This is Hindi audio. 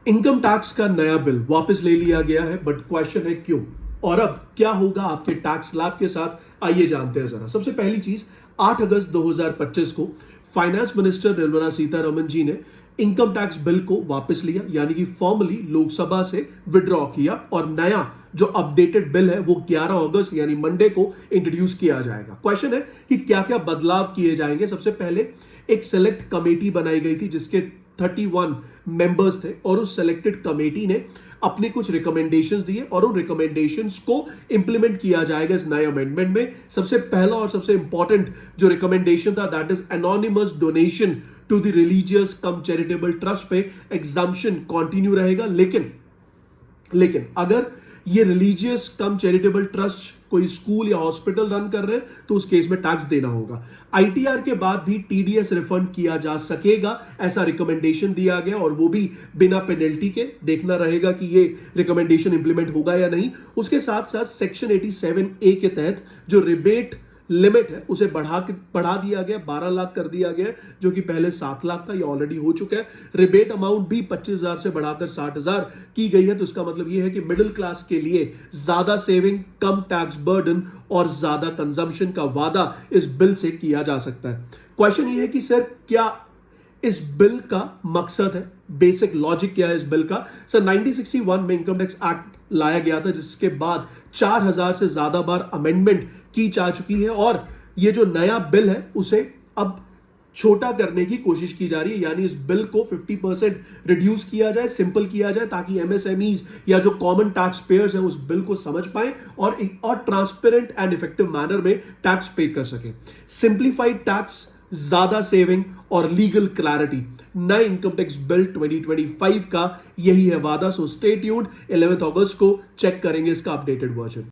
इनकम टैक्स का नया बिल वापस ले लिया गया है, बट क्वेश्चन है क्यों और अब क्या होगा आपके टैक्स स्लैब के साथ, आइए जानते हैं जरा। सबसे पहली चीज, 8 अगस्त 2025 को फाइनेंस मिनिस्टर निर्मला सीतारमण जी ने इनकम टैक्स बिल को वापस लिया, यानी कि फॉर्मली लोकसभा से विड्रॉ किया और नया जो अपडेटेड बिल है वो 11 अगस्त यानी मंडे को इंट्रोड्यूस किया जाएगा। क्वेश्चन है कि क्या क्या बदलाव किए जाएंगे। सबसे पहले एक सेलेक्ट कमेटी बनाई गई थी जिसके 31 मेंबर्स थे और उस सेलेक्टेड कमेटी ने अपने कुछ रिकमेंडेशंस दिए और उन रिकमेंडेशंस को इंप्लीमेंट किया जाएगा इस नए अमेंडमेंट में। सबसे पहला और सबसे इंपॉर्टेंट जो रिकमेंडेशन था, that is anonymous donation to the religious cum charitable trust पे एग्जाम्पशन कंटिन्यू रहेगा, लेकिन अगर ये रिलीजियस कम चैरिटेबल ट्रस्ट कोई स्कूल या हॉस्पिटल रन कर रहे हैं तो उस केस में टैक्स देना होगा। आईटीआर के बाद भी टीडीएस रिफंड किया जा सकेगा, ऐसा रिकमेंडेशन दिया गया और वो भी बिना पेनल्टी के। देखना रहेगा कि ये रिकमेंडेशन इंप्लीमेंट होगा या नहीं। उसके साथ साथ सेक्शन 87A के तहत जो रिबेट लिमिट है उसे बढ़ा दिया गया, 12 लाख कर दिया गया, जो कि पहले 7 लाख था, ये ऑलरेडी हो चुका है। रिबेट अमाउंट भी 25,000 से बढ़ाकर 60,000 की गई है। तो इसका मतलब ये है कि मिडिल क्लास के लिए ज्यादा सेविंग, कम टैक्स बर्डन और ज्यादा कंजम्पशन का वादा इस बिल से किया जा सकता है। क्वेश्चन ये है कि सर क्या इस बिल का मकसद है, बेसिक लॉजिक क्या है इस बिल का। सर 1961 में इनकम टैक्स एक्ट लाया गया था जिसके बाद 4,000 से ज्यादा बार अमेंडमेंट की जा चुकी है और ये जो नया बिल है उसे अब छोटा करने की कोशिश की जा रही है, यानी इस बिल को 50% रिड्यूस किया जाए, सिंपल किया जाए, ताकि एमएसएमईज या जो कॉमन टैक्स पेयर्स हैं उस बिल को समझ पाएं और ट्रांसपेरेंट एंड इफेक्टिव मैनर में टैक्स पे कर सके। सिंप्लीफाइड टैक्स, ज्यादा सेविंग और लीगल क्लैरिटी, नए इनकम टैक्स बिल 2025 का यही है वादा। सो स्टे ट्यून्ड, 11 अगस्त को चेक करेंगे इसका अपडेटेड वर्जन।